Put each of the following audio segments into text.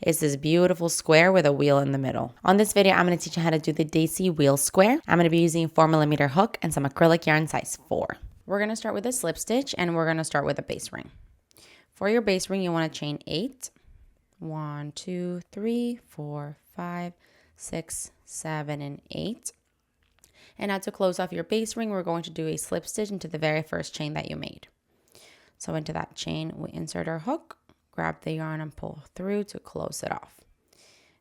is this beautiful square with a wheel in the middle. On this video, I'm going to teach you how to do the Daisy wheel square. I'm going to be using a 4mm hook and some acrylic yarn size 4. We're going to start with a slip stitch and we're going to start with a base ring. For your base ring, you want to chain 8. 1, 2, 3, 4, 5, 6, 7, and 8. And now to close off your base ring, we're going to do a slip stitch into the very first chain that you made. So into that chain, we insert our hook, grab the yarn and pull through to close it off.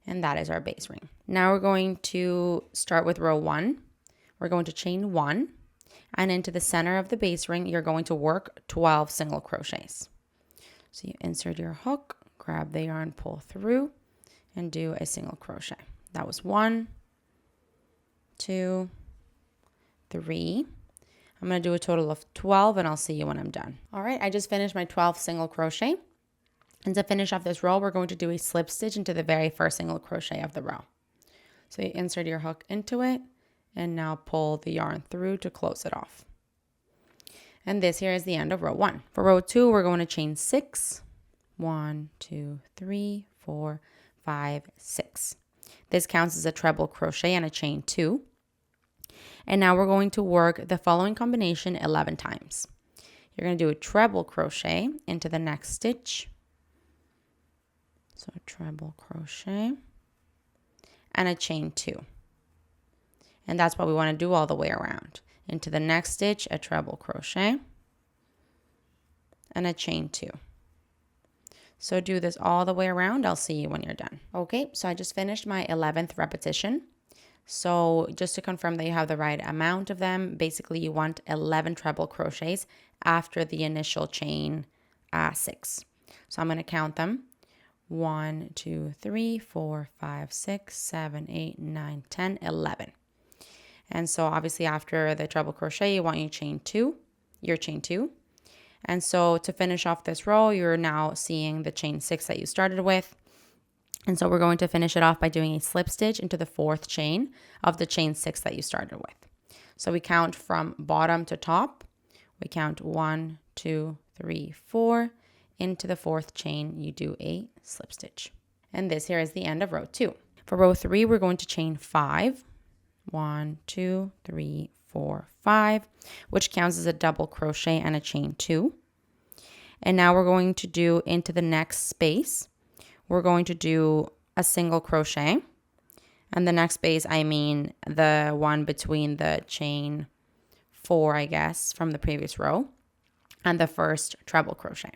And that is our base ring. Now we're going to start with row 1. We're going to chain 1, and into the center of the base ring, you're going to work 12 single crochets. So you insert your hook, grab the yarn, pull through, and do a single crochet. That was 1, 2, 3. I'm going to do a total of 12 and I'll see you when I'm done. All right, I just finished my 12 single crochet. And to finish off this row, we're going to do a slip stitch into the very first single crochet of the row. So you insert your hook into it and now pull the yarn through to close it off. And this here is the end of row 1. For row 2, we're going to chain 6. 1, 2, 3, 4, 5, 6. This counts as a treble crochet and a chain 2. And now we're going to work the following combination 11 times. You're going to do a treble crochet into the next stitch. So a treble crochet and a chain 2. And that's what we want to do all the way around. Into the next stitch, a treble crochet and a chain 2. So do this all the way around. I'll see you when you're done. Okay, so I just finished my 11th repetition. So just to confirm that you have the right amount of them, basically you want 11 treble crochets after the initial chain 6. So I'm going to count them. 1, 2, 3, 4, 5, 6, 7, 8, 9, 10, 11. And so obviously after the treble crochet, you want your chain 2. And so to finish off this row, you're now seeing the chain 6 that you started with. And so we're going to finish it off by doing a slip stitch into the 4th chain of the chain 6 that you started with. So we count from bottom to top. We count 1, 2, 3, 4. Into the 4th chain, you do a slip stitch. And this here is the end of row 2. For row 3, we're going to chain 5. 1, 2, 3, 4, 5, which counts as a double crochet and a chain 2. And now we're going to do into the next space, we're going to do a single crochet. And the next space, I mean the one between the chain 4, I guess, from the previous row, and the first treble crochet.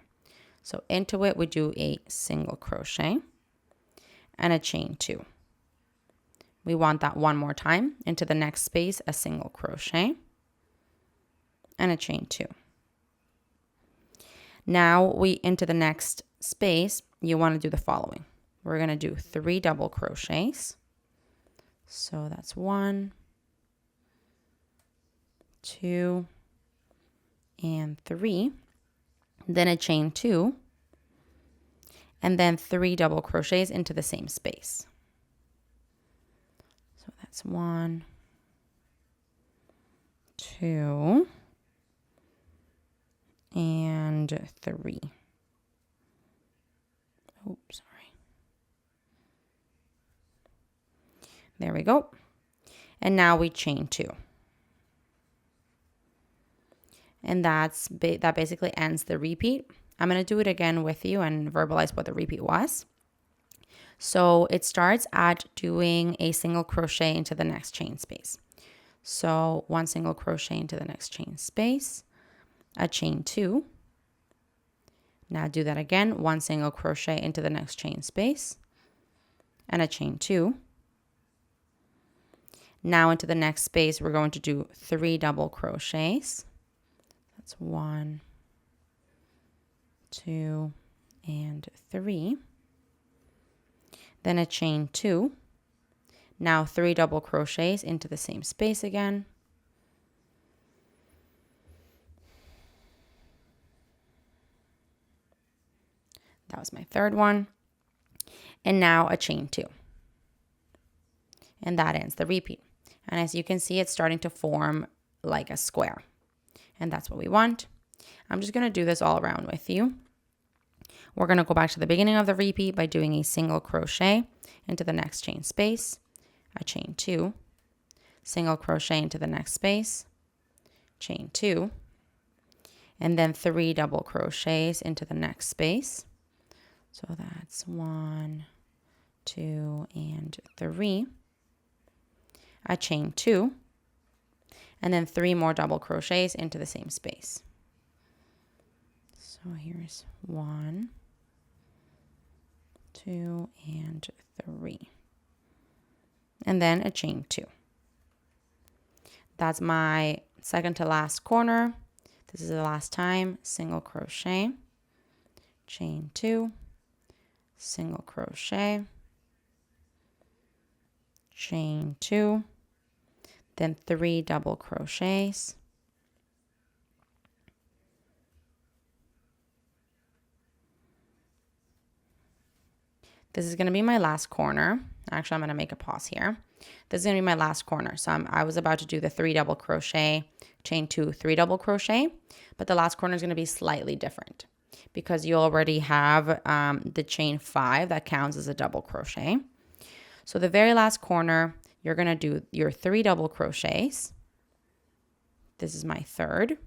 So into it, we do a single crochet and a chain 2. We want that one more time. Into the next space, a single crochet and a chain 2. Now into the next space, you want to do the following. We're going to do 3 double crochets. So that's 1, 2, and 3. Then a chain 2, and then 3 double crochets into the same space. So that's 1, 2, and 3. Oops, sorry. There we go. And now we chain 2. And that basically ends the repeat. I'm going to do it again with you and verbalize what the repeat was. So it starts at doing a single crochet into the next chain space. So 1 single crochet into the next chain space, a chain 2. Now do that again, 1 single crochet into the next chain space and a chain 2. Now into the next space, we're going to do 3 double crochets. That's 1, 2, and 3. Then a chain 2. Now 3 double crochets into the same space again. That was my 3rd one. And now a chain 2. And that ends the repeat. And as you can see, it's starting to form like a square. And that's what we want. I'm just going to do this all around with you. We're going to go back to the beginning of the repeat by doing a single crochet into the next chain space, a chain 2, single crochet into the next space, chain 2, and then 3 double crochets into the next space. So that's 1, 2, and 3, a chain 2, and then 3 more double crochets into the same space. So here's 1, 2, and 3, and then a chain 2. That's my second to last corner. This is the last time. Single crochet, chain 2, single crochet, chain 2, then 3 double crochets, this is going to be my last corner. Actually, I'm going to make a pause here. This is going to be my last corner. So I was about to do the 3 double crochet, chain 2, 3 double crochet, but the last corner is going to be slightly different because you already have the chain 5 that counts as a double crochet. So the very last corner, you're going to do your 3 double crochets. This is my third.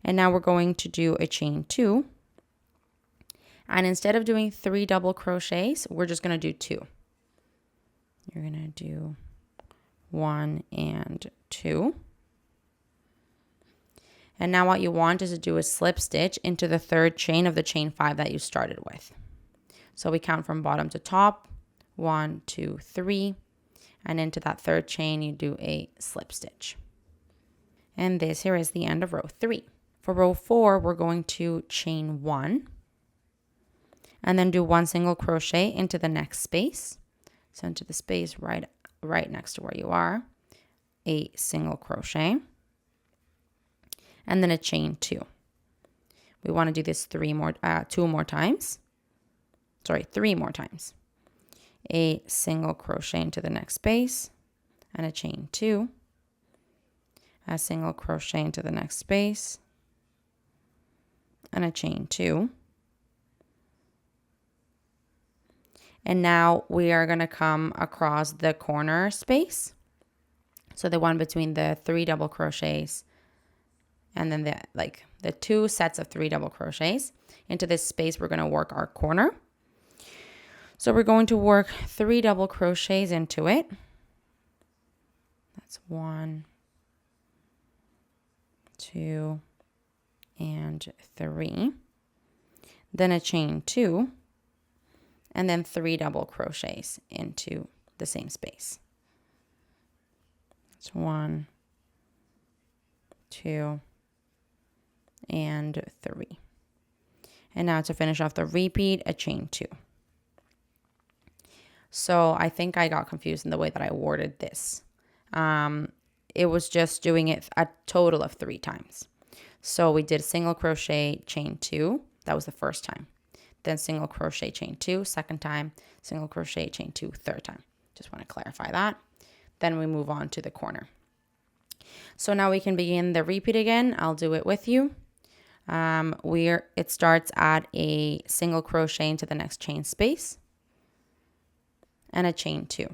And now we're going to do a chain 2. And instead of doing 3 double crochets, we're just going to do 2. You're going to do 1 and 2. And now what you want is to do a slip stitch into the third chain of the chain 5 that you started with. So we count from bottom to top, 1, 2, 3, and into that third chain you do a slip stitch. And this here is the end of row 3. For row 4, we're going to chain 1 and then do 1 single crochet into the next space. So into the space right next to where you are, a single crochet, and then a chain 2. We want to do this 3 more times. A single crochet into the next space and a chain 2, a single crochet into the next space and a chain 2. And now we are going to come across the corner space. So the one between the 3 double crochets and then the 2 sets of 3 double crochets. Into this space, we're going to work our corner. So we're going to work 3 double crochets into it. That's 1, 2, and 3. Then a chain 2. And then 3 double crochets into the same space. It's 1, 2, and 3. And now to finish off the repeat, a chain 2. So I think I got confused in the way that I worded this. It was just doing it a total of 3 times. So we did single crochet, chain 2. That was the first time. Then single crochet, chain 2, second time, single crochet, chain 2, third time. Just want to clarify that. Then we move on to the corner. So now we can begin the repeat again. I'll do it with you. It starts at a single crochet into the next chain space and a chain 2.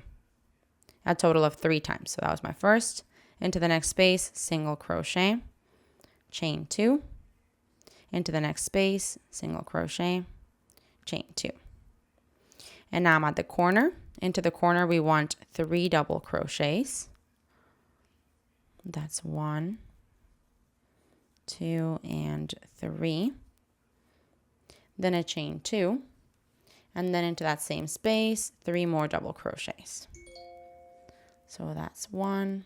A total of 3 times. So that was my first. Into the next space, single crochet, chain 2. Into the next space, single crochet, chain 2. And now I'm at the corner. Into the corner we want 3 double crochets. That's 1, 2, and 3. Then a chain 2. And then into that same space, 3 more double crochets. So that's 1,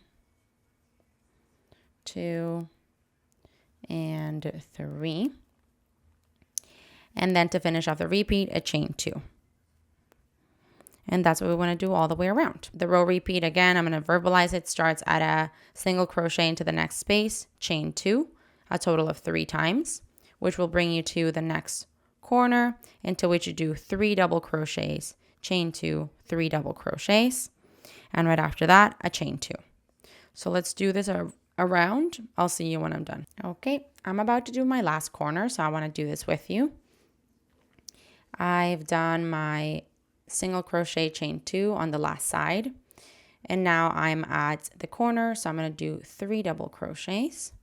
2, and 3. And then to finish off the repeat, a chain 2. And that's what we want to do all the way around. The row repeat, again, I'm going to verbalize it, starts at a single crochet into the next space, chain 2, a total of 3 times, which will bring you to the next corner, into which you do 3 double crochets, chain 2, 3 double crochets, and right after that, a chain 2. So let's do this around. I'll see you when I'm done. Okay, I'm about to do my last corner, so I want to do this with you. I've done my single crochet chain 2 on the last side, and now I'm at the corner, so I'm going to do 3 double crochets.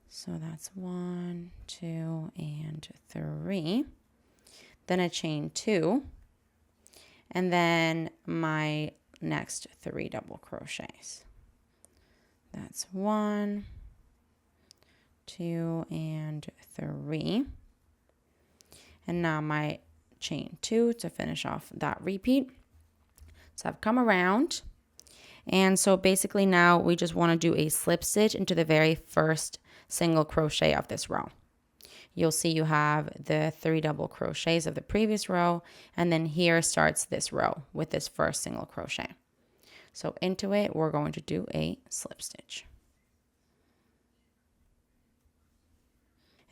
So that's 1, 2, and 3. Then a chain 2, and then my next 3 double crochets. That's 1, 2, and 3. And now my chain 2 to finish off that repeat. So I've come around, and so basically now we just want to do a slip stitch into the very first single crochet of this row. You'll see you have the 3 double crochets of the previous row, and then here starts this row with this first single crochet. So into it, we're going to do a slip stitch.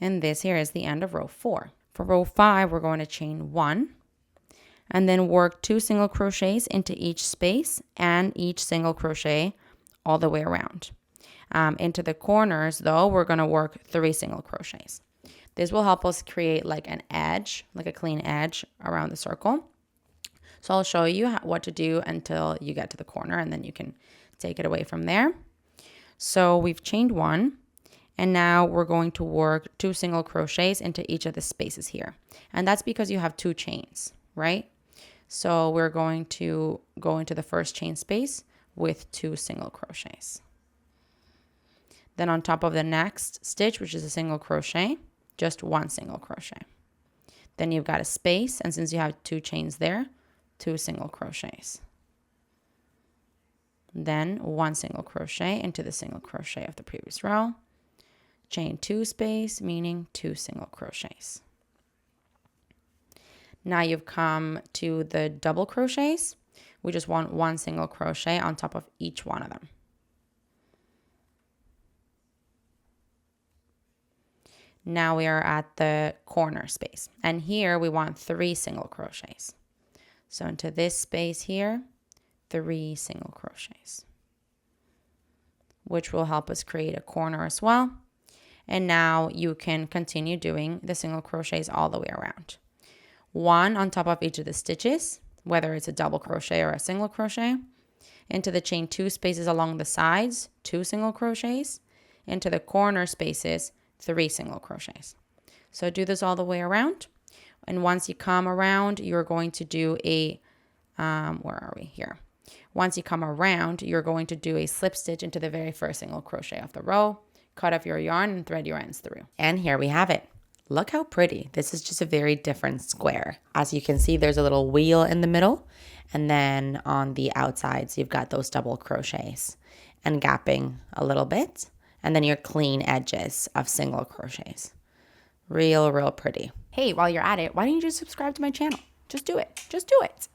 And this here is the end of row 4. For row 5, we're going to chain 1 and then work 2 single crochets into each space and each single crochet all the way around. Into the corners, though, we're going to work 3 single crochets. This will help us create like an edge, like a clean edge around the circle. So I'll show you what to do until you get to the corner, and then you can take it away from there. So we've chained 1, and now we're going to work 2 single crochets into each of the spaces here. And that's because you have 2 chains, right? So we're going to go into the first chain space with 2 single crochets. Then on top of the next stitch, which is a single crochet, just 1 single crochet. Then you've got a space, and since you have 2 chains there, 2 single crochets. Then 1 single crochet into the single crochet of the previous row. Chain 2 space, meaning 2 single crochets. Now you've come to the double crochets. We just want 1 single crochet on top of each one of them. Now we are at the corner space, and here we want 3 single crochets. So into this space here, 3 single crochets, which will help us create a corner as well. And now you can continue doing the single crochets all the way around. 1 on top of each of the stitches, whether it's a double crochet or a single crochet. Into the chain 2 spaces along the sides, 2 single crochets. Into the corner spaces, 3 single crochets. So do this all the way around. And once you come around, you're going to do a, where are we? Here. Once you come around, you're going to do a slip stitch into the very first single crochet of the row. Cut off your yarn and thread your ends through. And here we have it. Look how pretty. This is just a very different square. As you can see, there's a little wheel in the middle. And then on the outsides, you've got those double crochets and gapping a little bit. And then your clean edges of single crochets. Real pretty. Hey, while you're at it, why don't you just subscribe to my channel? Just do it. Just do it.